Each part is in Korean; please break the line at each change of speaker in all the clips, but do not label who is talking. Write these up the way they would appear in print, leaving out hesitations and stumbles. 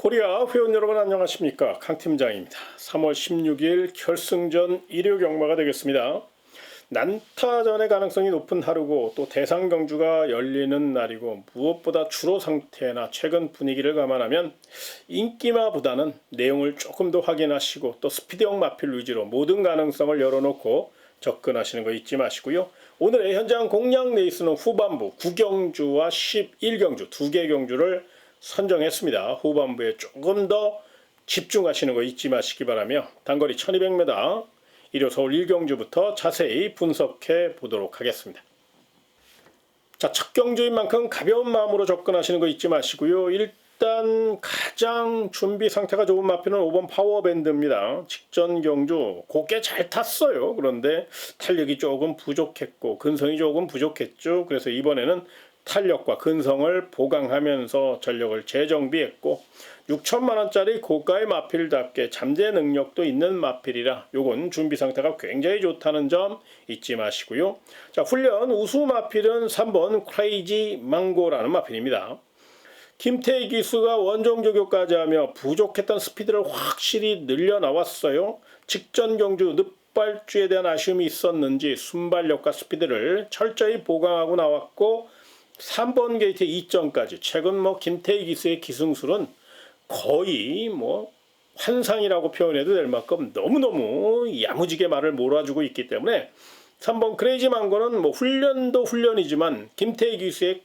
코리아 회원 여러분 안녕하십니까, 강 팀장입니다. 3월 16일 결승전 일요 경마가 되겠습니다. 난타전의 가능성이 높은 하루고 또 대상 경주가 열리는 날이고, 무엇보다 주로 상태나 최근 분위기를 감안하면 인기마보다는 내용을 조금 더 확인하시고 또 스피드형 마필 위주로 모든 가능성을 열어놓고 접근하시는 거 잊지 마시고요. 오늘의 현장 공략 레이스는 후반부 9경주와 11경주 두 개 경주를 선정했습니다. 후반부에 조금 더 집중하시는 거 잊지 마시기 바라며 단거리 1200m 일요 서울 1경주부터 자세히 분석해 보도록 하겠습니다. 자, 첫 경주인 만큼 가벼운 마음으로 접근하시는 거 잊지 마시고요. 일단 가장 준비 상태가 좋은 마필은 5번 파워밴드입니다. 직전 경주 곱게 잘 탔어요. 그런데 탄력이 조금 부족했고 근성이 조금 부족했죠. 그래서 이번에는 탄력과 근성을 보강하면서 전력을 재정비했고 6천만원짜리 고가의 마필답게 잠재 능력도 있는 마필이라 요건 준비 상태가 굉장히 좋다는 점 잊지 마시고요. 자, 훈련 우수 마필은 3번 크레이지 망고라는 마필입니다. 김태희 기수가 원정 조교까지 하며 부족했던 스피드를 확실히 늘려 나왔어요. 직전 경주 늪발주에 대한 아쉬움이 있었는지 순발력과 스피드를 철저히 보강하고 나왔고 3번 게이트 2점까지 최근 김태희 기수의 기승술은 거의 환상이라고 표현해도 될 만큼 너무너무 야무지게 말을 몰아주고 있기 때문에 3번 크레이지 망고는 훈련도 훈련이지만 김태희 기수의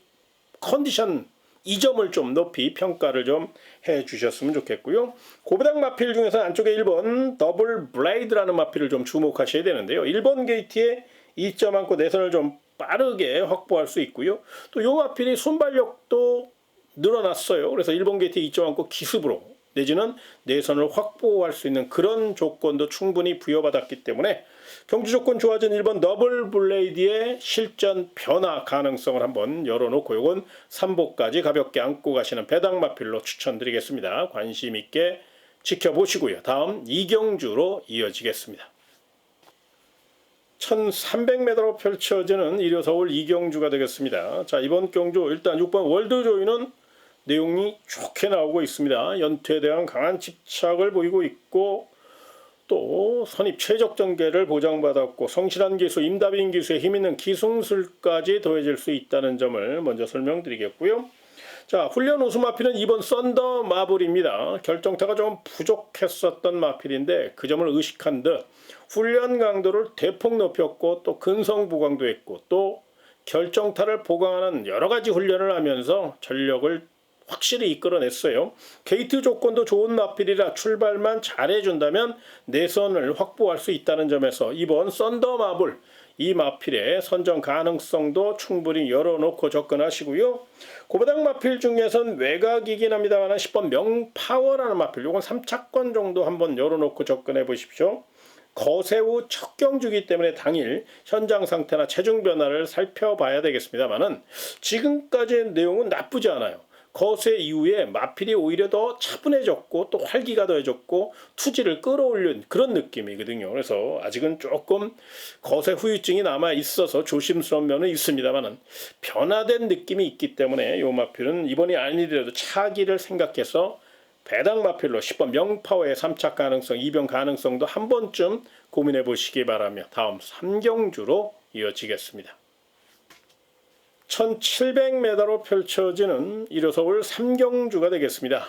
컨디션 이 점을 좀 높이 평가를 좀 해주셨으면 좋겠고요. 고배당 마필 중에서 안쪽에 1번 더블 블레이드라는 마필을 좀 주목하셔야 되는데요. 1번 게이트에 2점 안고 내선을 좀 빠르게 확보할 수 있고요. 또 이 마필이 순발력도 늘어났어요. 그래서 1번 게이트 2점 안고 기습으로 내지는 내선을 확보할 수 있는 그런 조건도 충분히 부여받았기 때문에 경주 조건 좋아진 1번 더블 블레이드의 실전 변화 가능성을 한번 열어놓고 요건 3보까지 가볍게 안고 가시는 배당 마필로 추천드리겠습니다. 관심 있게 지켜보시고요. 다음 2경주로 이어지겠습니다. 1300m로 펼쳐지는 일요 서울 2경주가 되겠습니다. 자, 이번 경주 일단 6번 월드조이는 내용이 좋게 나오고 있습니다. 연투에 대한 강한 집착을 보이고 있고 또 선입 최적 전개를 보장받았고 성실한 기수, 임다빈 기수의 힘있는 기승술까지 더해질 수 있다는 점을 먼저 설명드리겠고요. 자, 훈련 우수 마필은 2번 썬더 마블입니다. 결정타가 좀 부족했었던 마필인데 그 점을 의식한 듯 훈련 강도를 대폭 높였고 또 근성 보강도 했고 또 결정타를 보강하는 여러 가지 훈련을 하면서 전력을 확실히 이끌어냈어요. 게이트 조건도 좋은 마필이라 출발만 잘해준다면 내선을 확보할 수 있다는 점에서 2번 썬더 마블 이 마필의 선정 가능성도 충분히 열어놓고 접근하시고요. 고배당 마필 중에선 외곽이긴 합니다만 10번 명파워라는 마필 요건 3차권 정도 한번 열어놓고 접근해 보십시오. 거세후 첫 경주기 때문에 당일 현장 상태나 체중 변화를 살펴봐야 되겠습니다만은 지금까지의 내용은 나쁘지 않아요. 거세 이후에 마필이 오히려 더 차분해졌고 또 활기가 더해졌고 투지를 끌어올린 그런 느낌이거든요. 그래서 아직은 조금 거세 후유증이 남아 있어서 조심스러운 면은 있습니다만은 변화된 느낌이 있기 때문에 이 마필은 이번이 아니더라도 차기를 생각해서 배당 마필로 10번 명파워의 3차 가능성, 2병 가능성도 한 번쯤 고민해 보시기 바라며 다음 3경주로 이어지겠습니다. 1700m로 펼쳐지는 일요 서울 3경주가 되겠습니다.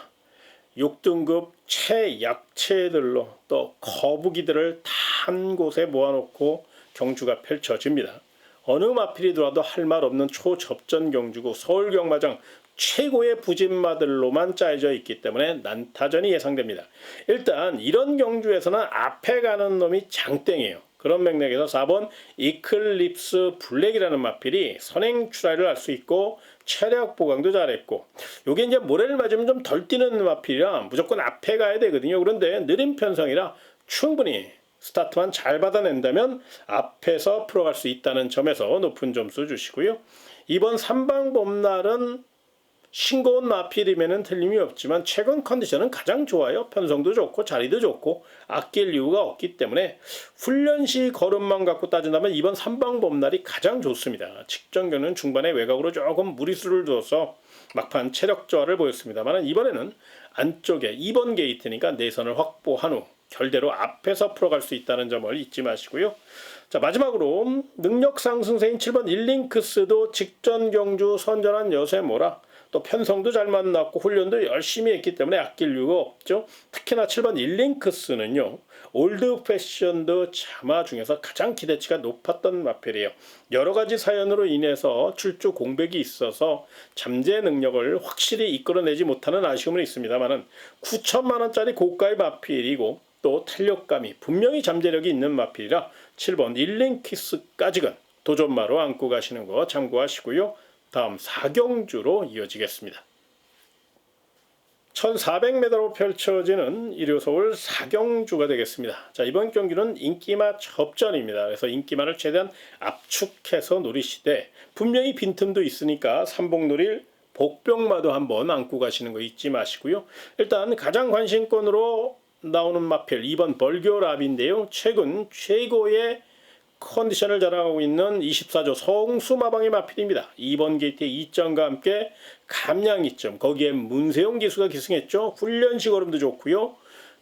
6등급 최약체들로 또 거북이들을 다 한 곳에 모아놓고 경주가 펼쳐집니다. 어느 마필이 들어와도 할 말 없는 초접전 경주고 서울 경마장 최고의 부진마들로만 짜여져 있기 때문에 난타전이 예상됩니다. 일단 이런 경주에서는 앞에 가는 놈이 장땡이에요. 그런 맥락에서 4번 이클립스 블랙이라는 마필이 선행 출하를 할 수 있고 체력 보강도 잘했고 요게 이제 모래를 맞으면 좀 덜 뛰는 마필이라 무조건 앞에 가야 되거든요. 그런데 느린 편성이라 충분히 스타트만 잘 받아낸다면 앞에서 풀어갈 수 있다는 점에서 높은 점수 주시고요. 이번 3방 봄날은 싱거운 마필이면은 틀림이 없지만 최근 컨디션은 가장 좋아요. 편성도 좋고 자리도 좋고 아낄 이유가 없기 때문에 훈련 시 걸음만 갖고 따진다면 이번 3방 봄날이 가장 좋습니다. 직전 경기는 중반에 외곽으로 조금 무리수를 둬서 막판 체력 저하를 보였습니다만 이번에는 안쪽에 2번 게이트니까 내선을 확보한 후 결대로 앞에서 풀어갈 수 있다는 점을 잊지 마시고요. 자, 마지막으로 능력 상승세인 7번 일링크스도 직전 경주 선전한 여세모라 또 편성도 잘 만났고 훈련도 열심히 했기 때문에 아낄 이유가 없죠. 특히나 7번 일링크스는요. 올드 패션드 자마 중에서 가장 기대치가 높았던 마필이에요. 여러 가지 사연으로 인해서 출주 공백이 있어서 잠재 능력을 확실히 이끌어내지 못하는 아쉬움은 있습니다만은 9천만 원짜리 고가의 마필이고 또 탄력감이 분명히 잠재력이 있는 마필이라 7번 일링키스까지는 도전마로 안고 가시는 거 참고하시고요. 다음 4경주로 이어지겠습니다. 1400m로 펼쳐지는 일요서울 4경주가 되겠습니다. 자, 이번 경기는 인기마 접전입니다. 그래서 인기마를 최대한 압축해서 노리시되 분명히 빈틈도 있으니까 삼복 노릴 복병마도 한번 안고 가시는 거 잊지 마시고요. 일단 가장 관심권으로 나오는 마필 2번 벌교랍인데요. 최근 최고의 컨디션을 자랑하고 있는 24조 성수마방의 마필입니다. 2번 게이트의 2점과 함께 감량 2점, 거기에 문세용 기수가 기승했죠. 훈련식 걸음도 좋고요.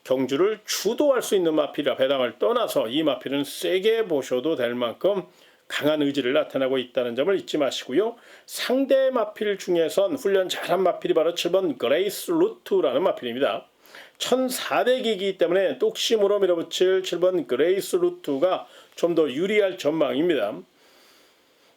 경주를 주도할 수 있는 마필이라 배당을 떠나서 이 마필은 세게 보셔도 될 만큼 강한 의지를 나타내고 있다는 점을 잊지 마시고요. 상대 마필 중에선 훈련 잘한 마필이 바로 7번 그레이스 루트라는 마필입니다. 1400이기 때문에 똑심으로 밀어붙일 7번 그레이스 루트가 좀 더 유리할 전망입니다.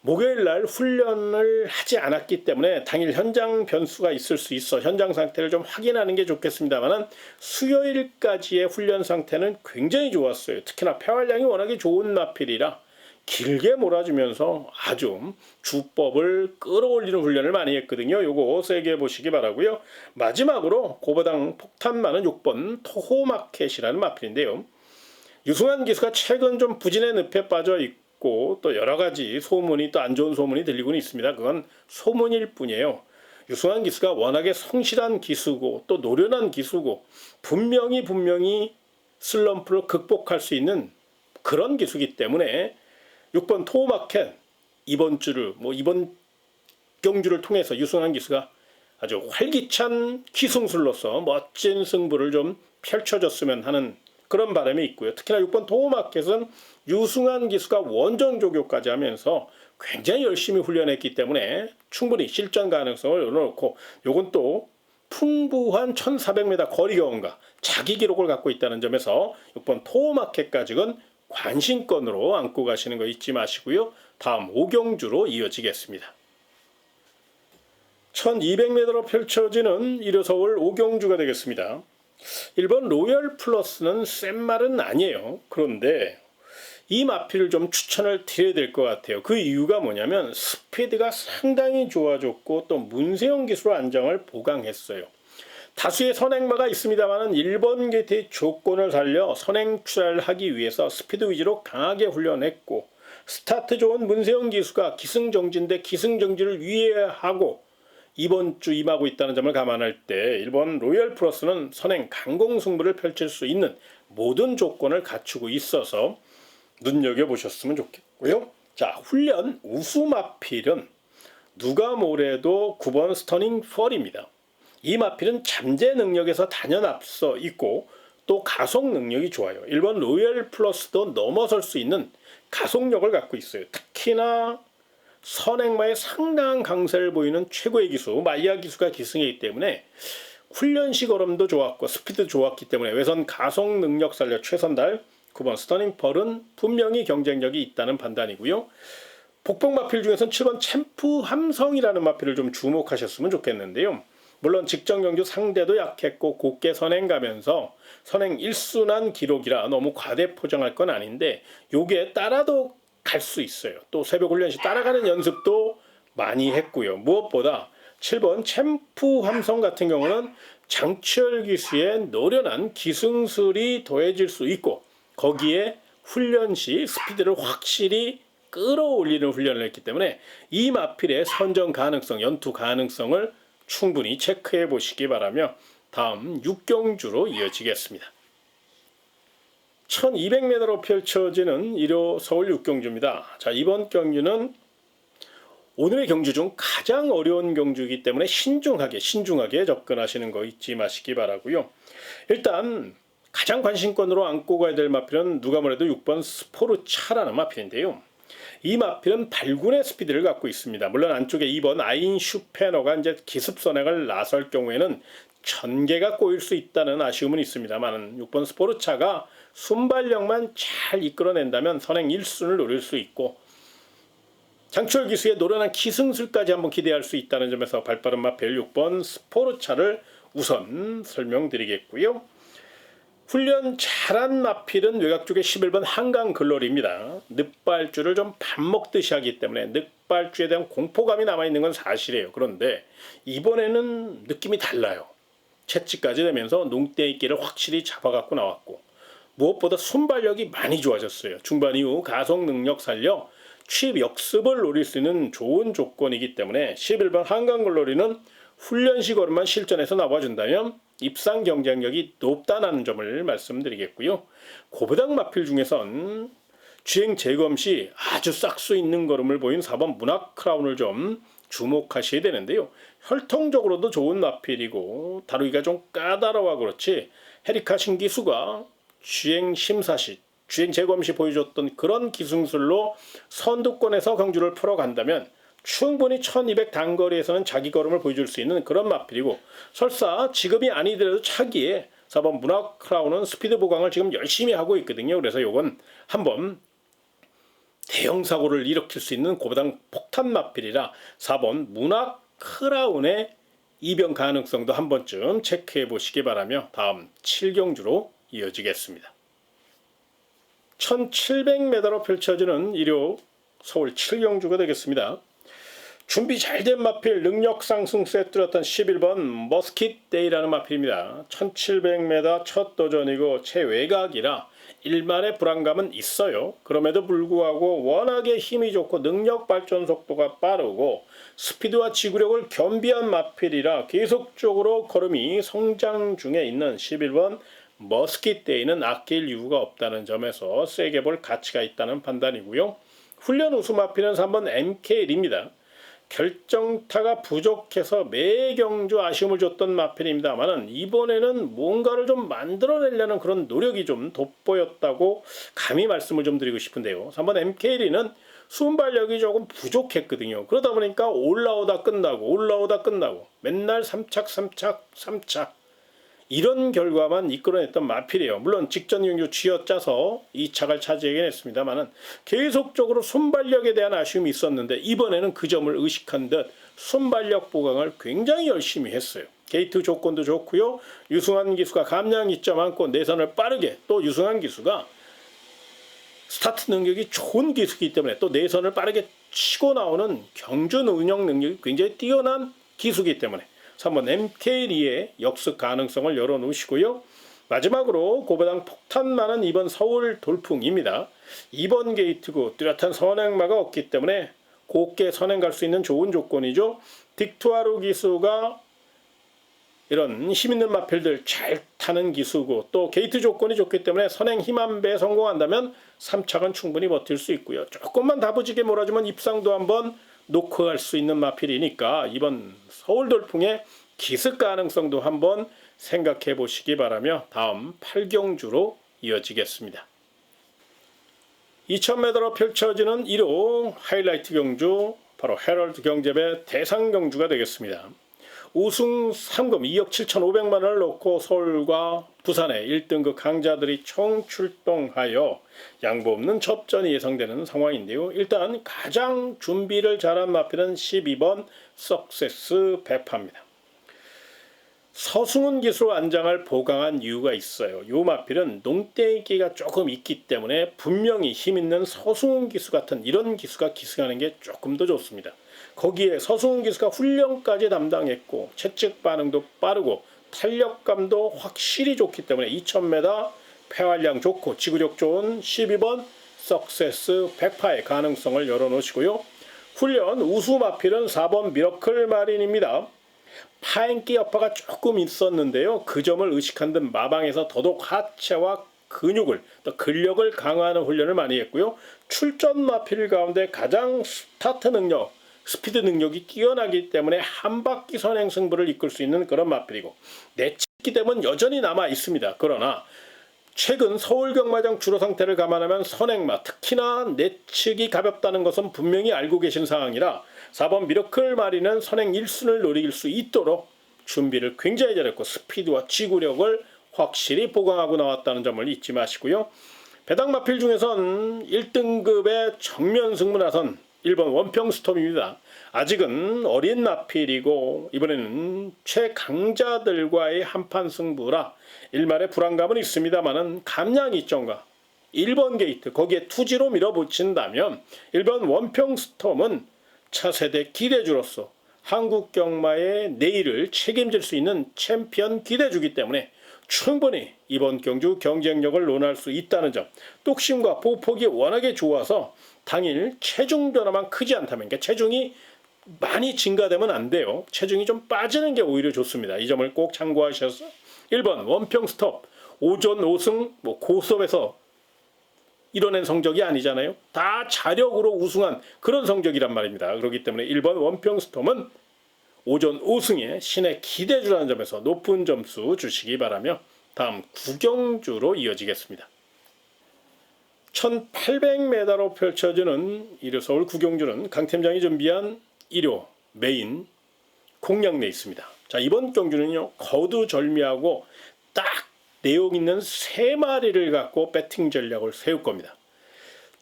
목요일날 훈련을 하지 않았기 때문에 당일 현장 변수가 있을 수 있어 현장 상태를 좀 확인하는 게 좋겠습니다만 수요일까지의 훈련 상태는 굉장히 좋았어요. 특히나 폐활량이 워낙에 좋은 마필이라 길게 몰아주면서 아주 주법을 끌어올리는 훈련을 많이 했거든요. 요거 세게 보시기 바라고요. 마지막으로 고보당 폭탄 많은 6번 토호마켓이라는 마필인데요. 유승환 기수가 최근 좀 부진의 늪에 빠져 있고 또 여러 가지 소문이 또 안 좋은 소문이 들리고는 있습니다. 그건 소문일 뿐이에요. 유승환 기수가 워낙에 성실한 기수고 또 노련한 기수고 분명히 슬럼프를 극복할 수 있는 그런 기수기 때문에 6번 토마켓 이번 경주를 통해서 유승환 기수가 아주 활기찬 기승술로서 멋진 승부를 좀 펼쳐줬으면 하는 그런 바람이 있고요. 특히나 6번 토마켓은 유승환 기수가 원정 조교까지 하면서 굉장히 열심히 훈련했기 때문에 충분히 실전 가능성을 열어놓고 요건 또 풍부한 1400m 거리 경험과 자기 기록을 갖고 있다는 점에서 6번 토마켓까지는 관심권으로 안고 가시는 거 잊지 마시고요. 다음 5경주로 이어지겠습니다. 1200m로 펼쳐지는 일요서울 5경주가 되겠습니다. 1번 로열 플러스는 센 말은 아니에요. 그런데 이 마필을 좀 추천을 드려야 될 것 같아요. 그 이유가 뭐냐면 스피드가 상당히 좋아졌고 또 문세영 기술 안정을 보강했어요. 다수의 선행마가 있습니다만 1번 게이트의 조건을 살려 선행 출하를 하기 위해서 스피드 위주로 강하게 훈련했고 스타트 좋은 문세영 기수가 기승정지인데 기승정지를 위해하고 이번 주 임하고 있다는 점을 감안할 때 1번 로열 플러스는 선행 강공 승부를 펼칠 수 있는 모든 조건을 갖추고 있어서 눈여겨보셨으면 좋겠고요. 자, 훈련 우수 마필은 누가 뭐래도 9번 스터닝 펄입니다. 이 마필은 잠재 능력에서 단연 앞서 있고 또 가속 능력이 좋아요. 1번 로열 플러스도 넘어설 수 있는 가속력을 갖고 있어요. 특히나 선행마에 상당한 강세를 보이는 최고의 기수 마이야 기수가 기승이기 때문에 훈련식 걸음도 좋았고 스피드 좋았기 때문에 외선 가속 능력 살려 최선달 9번 스터닝 펄은 분명히 경쟁력이 있다는 판단이고요. 복병 마필 중에서는 7번 챔프 함성이라는 마필을 좀 주목하셨으면 좋겠는데요. 물론 직전 경주 상대도 약했고 곱게 선행 가면서 선행 1순환 기록이라 너무 과대 포장할 건 아닌데 요게 따라도 갈 수 있어요. 또 새벽 훈련 시 따라가는 연습도 많이 했고요. 무엇보다 7번 챔프 함성 같은 경우는 장치열 기수의 노련한 기승술이 더해질 수 있고 거기에 훈련 시 스피드를 확실히 끌어올리는 훈련을 했기 때문에 이 마필의 선정 가능성, 연투 가능성을 충분히 체크해 보시기 바라며 다음 6경주로 이어지겠습니다. 1200m로 펼쳐지는 일요 서울 6경주입니다. 자, 이번 경주는 오늘의 경주 중 가장 어려운 경주이기 때문에 신중하게 접근하시는 거 잊지 마시기 바라고요. 일단 가장 관심권으로 안고 가야 될 마필은 누가 뭐래도 6번 스포르차라는 마필인데요. 이 마필은 발군의 스피드를 갖고 있습니다. 물론 안쪽에 2번 아인 슈페너가 이제 기습 선행을 나설 경우에는 전개가 꼬일 수 있다는 아쉬움은 있습니다만 6번 스포르차가 순발력만 잘 이끌어낸다면 선행 1순을 노릴 수 있고 장철 기수의 노련한 기승술까지 한번 기대할 수 있다는 점에서 발빠른 마필 6번 스포르차를 우선 설명드리겠고요. 훈련 잘한 마필은 외곽 쪽에 11번 한강 글로리입니다. 늑발주를 좀 밥 먹듯이 하기 때문에 늑발주에 대한 공포감이 남아있는 건 사실이에요. 그런데 이번에는 느낌이 달라요. 채찍까지 되면서 농대기를 확실히 잡아갖고 나왔고 무엇보다 순발력이 많이 좋아졌어요. 중반 이후 가속 능력 살려 취입 역습을 노릴 수 있는 좋은 조건이기 때문에 11번 한강글로리는 훈련시 걸음만 실전에서 나와준다면 입상 경쟁력이 높다는 점을 말씀드리겠고요. 고배당 마필 중에선 주행 재검 시 아주 싹수 있는 걸음을 보인 4번 문학 크라운을 좀 주목하셔야 되는데요. 혈통적으로도 좋은 마필이고 다루기가 좀 까다로워 그렇지 헤리카 신기수가 주행 심사 시 주행 재검 시 보여줬던 그런 기승술로 선두권에서 경주를 풀어간다면 충분히 1200 단거리에서는 자기 걸음을 보여줄 수 있는 그런 마필이고 설사 지금이 아니더라도 차기에 4번 문학 크라운은 스피드 보강을 지금 열심히 하고 있거든요. 그래서 이건 한번 대형 사고를 일으킬 수 있는 고배당 폭탄 마필이라 4번 문학 크라운의 이변 가능성도 한 번쯤 체크해 보시기 바라며 다음 7경주로 이어지겠습니다. 1700m로 펼쳐지는 일요 서울 7경주가 되겠습니다. 준비 잘된 마필 능력 상승세에 뚜렷한 11번 머스킷데이라는 마필입니다. 1700m 첫 도전이고 최외곽이라 일만의 불안감은 있어요. 그럼에도 불구하고 워낙에 힘이 좋고 능력 발전 속도가 빠르고 스피드와 지구력을 겸비한 마필이라 계속적으로 걸음이 성장 중에 있는 11번 머스킷데이는 아낄 이유가 없다는 점에서 세게 볼 가치가 있다는 판단이고요. 훈련 우수 마필은 3번 MKL입니다. 결정타가 부족해서 매 경주 아쉬움을 줬던 마필입니다만은 이번에는 뭔가를 좀 만들어내려는 그런 노력이 좀 돋보였다고 감히 말씀을 좀 드리고 싶은데요. 3번 MKL은 순발력이 조금 부족했거든요. 그러다 보니까 올라오다 끝나고 맨날 3착 이런 결과만 이끌어냈던 마필이에요. 물론 직전 경주 쥐어짜서 2착을 차지하긴 했습니다만 계속적으로 순발력에 대한 아쉬움이 있었는데 이번에는 그 점을 의식한 듯 순발력 보강을 굉장히 열심히 했어요. 게이트 조건도 좋고요. 유승환 기수가 감량 이점 많고 내선을 빠르게 또 유승환 기수가 스타트 능력이 좋은 기수이기 때문에 또 내선을 빠르게 치고 나오는 경준 운영 능력이 굉장히 뛰어난 기수이기 때문에 3번 MK2의 역습 가능성을 열어놓으시고요. 마지막으로 고배당 폭탄 많은 2번 서울 돌풍입니다. 2번 게이트고 뚜렷한 선행마가 없기 때문에 곱게 선행 갈 수 있는 좋은 조건이죠. 딕투아루 기수가 이런 힘있는 마필들 잘 타는 기수고 또 게이트 조건이 좋기 때문에 선행 힘 한 배 성공한다면 3착은 충분히 버틸 수 있고요. 조금만 다부지게 몰아주면 입상도 한번 놓고 갈 수 있는 마필이니까 이번 서울 돌풍의 기습 가능성도 한번 생각해 보시기 바라며 다음 8경주로 이어지겠습니다. 2000m로 펼쳐지는 1호 하이라이트 경주 바로 헤럴드 경제배 대상 경주가 되겠습니다. 우승 상금 2억 7,500만원을 놓고 서울과 부산의 1등급 강자들이 총출동하여 양보 없는 접전이 예상되는 상황인데요. 일단 가장 준비를 잘한 마필은 12번 석세스 베파입니다. 서승훈 기수로 안장을 보강한 이유가 있어요. 이 마필은 농대기가 조금 있기 때문에 분명히 힘있는 서승훈 기수 같은 이런 기수가 기승하는 게 조금 더 좋습니다. 거기에 서승훈 기수가 훈련까지 담당했고 채찍 반응도 빠르고 탄력감도 확실히 좋기 때문에 2000m 폐활량 좋고 지구력 좋은 12번 석세스 백파의 가능성을 열어놓으시고요. 훈련 우수 마필은 4번 미러클 마린입니다. 파행기 여파가 조금 있었는데요. 그 점을 의식한 듯 마방에서 더더욱 하체와 근육을 또 근력을 강화하는 훈련을 많이 했고요. 출전 마필 가운데 가장 스타트 능력, 스피드 능력이 뛰어나기 때문에 한 바퀴 선행 승부를 이끌 수 있는 그런 마필이고, 내측기 댐은 여전히 남아 있습니다. 그러나 최근 서울 경마장 주로 상태를 감안하면 선행마, 특히나 내측이 가볍다는 것은 분명히 알고 계신 상황이라 4번 미러클 마리는 선행 1순을 노릴 수 있도록 준비를 굉장히 잘했고 스피드와 지구력을 확실히 보강하고 나왔다는 점을 잊지 마시고요. 배당 마필 중에선 1등급의 정면 승부 나선 1번 원평스톰입니다. 아직은 어린 마필이고 이번에는 최강자들과의 한판 승부라 일말의 불안감은 있습니다만은 감량 이점과 1번 게이트 거기에 투지로 밀어붙인다면 1번 원평스톰은 차세대 기대주로서 한국 경마의 내일을 책임질 수 있는 챔피언 기대주기 때문에 충분히 이번 경주 경쟁력을 논할 수 있다는 점, 똑심과 보폭이 워낙에 좋아서 당일 체중 변화만 크지 않다면, 그러니까 체중이 많이 증가되면 안 돼요. 체중이 좀 빠지는 게 오히려 좋습니다. 이 점을 꼭 참고하셔서 1번 원평 스톱, 오전 5승 고수업에서 이뤄낸 성적이 아니잖아요. 다 자력으로 우승한 그런 성적이란 말입니다. 그렇기 때문에 1번 원평 스톰은 오전 5승에 신의 기대주라는 점에서 높은 점수 주시기 바라며 다음 구경주로 이어지겠습니다. 1800m로 펼쳐지는 일요 서울 구경주는 강 팀장이 준비한 일요 메인 공략 레이스입니다. 자, 이번 경주는요 거두절미하고 딱 내용 있는 3마리를 갖고 배팅 전략을 세울 겁니다.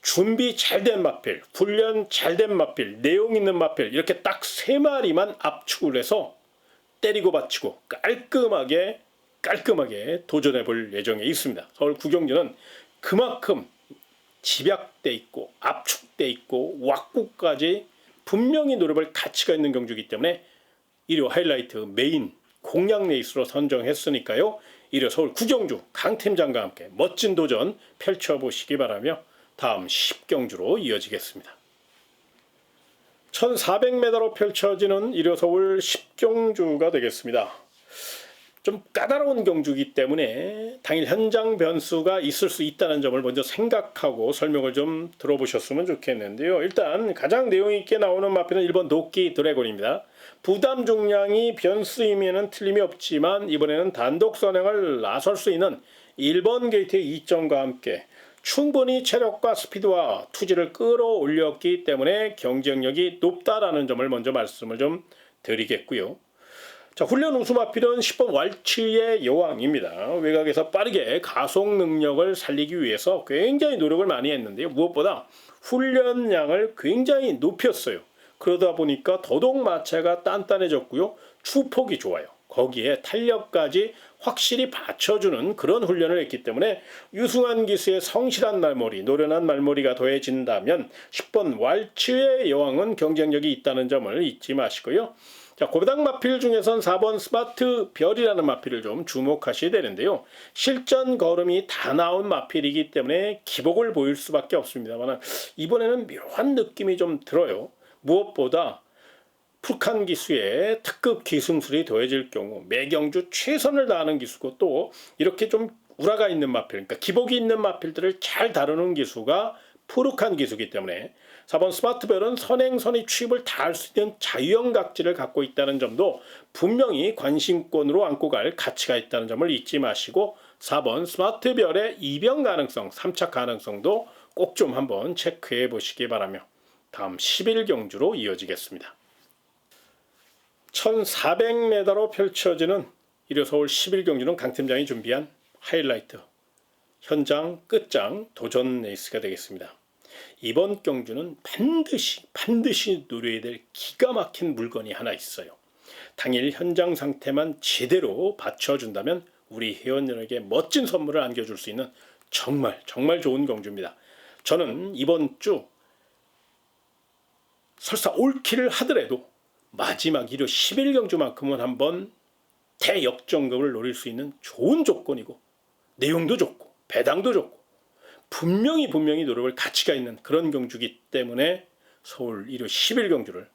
준비 잘된 마필, 훈련 잘된 마필, 내용 있는 마필 이렇게 딱 3마리만 압축을 해서 때리고 받치고 깔끔하게 도전해 볼 예정에 있습니다. 서울 구경주는 그만큼 집약돼 있고 압축돼 있고 왁구까지 분명히 노려볼 가치가 있는 경주이기 때문에 일요 하이라이트 메인 공략 레이스로 선정했으니까요. 일요 서울 구경주 강 팀장과 함께 멋진 도전 펼쳐보시기 바라며 다음 10경주로 이어지겠습니다. 1400m로 펼쳐지는 일요 서울 10경주가 되겠습니다. 좀 까다로운 경주이기 때문에 당일 현장 변수가 있을 수 있다는 점을 먼저 생각하고 설명을 좀 들어보셨으면 좋겠는데요. 일단 가장 내용 있게 나오는 마필은 1번 도끼 드래곤입니다. 부담 중량이 변수이면은 틀림이 없지만 이번에는 단독 선행을 나설 수 있는 1번 게이트의 이점과 함께 충분히 체력과 스피드와 투지를 끌어올렸기 때문에 경쟁력이 높다라는 점을 먼저 말씀을 좀 드리겠고요. 자, 훈련 우수 마필은 10번 왈츠의 여왕입니다. 외곽에서 빠르게 가속 능력을 살리기 위해서 굉장히 노력을 많이 했는데요. 무엇보다 훈련량을 굉장히 높였어요. 그러다 보니까 더더욱 마체가 단단해졌고요. 추폭이 좋아요. 거기에 탄력까지 확실히 받쳐주는 그런 훈련을 했기 때문에 유승환 기수의 성실한 말머리, 노련한 말머리가 더해진다면 10번 왈츠의 여왕은 경쟁력이 있다는 점을 잊지 마시고요. 자, 고배당 마필 중에선 4번 스마트 별이라는 마필을 좀 주목하셔야 되는데요. 실전 걸음이 다 나온 마필이기 때문에 기복을 보일 수밖에 없습니다만 이번에는 묘한 느낌이 좀 들어요. 무엇보다 푹한 기수에 특급 기승술이 더해질 경우 매경주 최선을 다하는 기수고 또 이렇게 좀 우라가 있는 마필, 그러니까 기복이 있는 마필들을 잘 다루는 기수가 푸르한 기수이기 때문에 4번 스마트별은 선행선의 취입을 다 할 수 있는 자유형 각지를 갖고 있다는 점도 분명히 관심권으로 안고 갈 가치가 있다는 점을 잊지 마시고 4번 스마트별의 이변 가능성, 3착 가능성도 꼭 좀 한번 체크해 보시기 바라며 다음 11경주로 이어지겠습니다. 1400m로 펼쳐지는 일요 서울 11경주는 강 팀장이 준비한 하이라이트 현장 끝장 도전 레이스가 되겠습니다. 이번 경주는 반드시 누려야 될 기가 막힌 물건이 하나 있어요. 당일 현장 상태만 제대로 받쳐준다면 우리 회원들에게 멋진 선물을 안겨줄 수 있는 정말 좋은 경주입니다. 저는 이번 주 설사 올킬을 하더라도 마지막 일요 11경주만큼은 한번 대역전급을 노릴 수 있는 좋은 조건이고 내용도 좋고 배당도 좋고 분명히 노려볼 가치가 있는 그런 경주이기 때문에 서울 일요 11경주를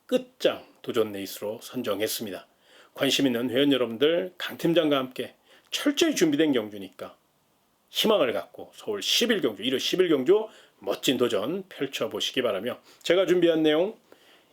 끝장 도전 레이스로 선정했습니다. 관심 있는 회원 여러분들 강 팀장과 함께 철저히 준비된 경주니까 희망을 갖고 서울 10일 경주 1월 10일 경주 멋진 도전 펼쳐보시기 바라며 제가 준비한 내용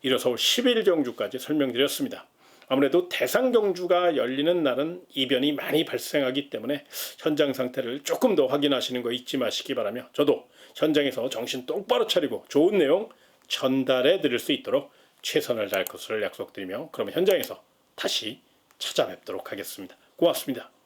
1월 서울 10일 경주까지 설명드렸습니다. 아무래도 대상 경주가 열리는 날은 이변이 많이 발생하기 때문에 현장 상태를 조금 더 확인하시는 거 잊지 마시기 바라며 저도 현장에서 정신 똑바로 차리고 좋은 내용 전달해 드릴 수 있도록 최선을 다할 것을 약속드리며 그러면 현장에서 다시 찾아뵙도록 하겠습니다. 고맙습니다.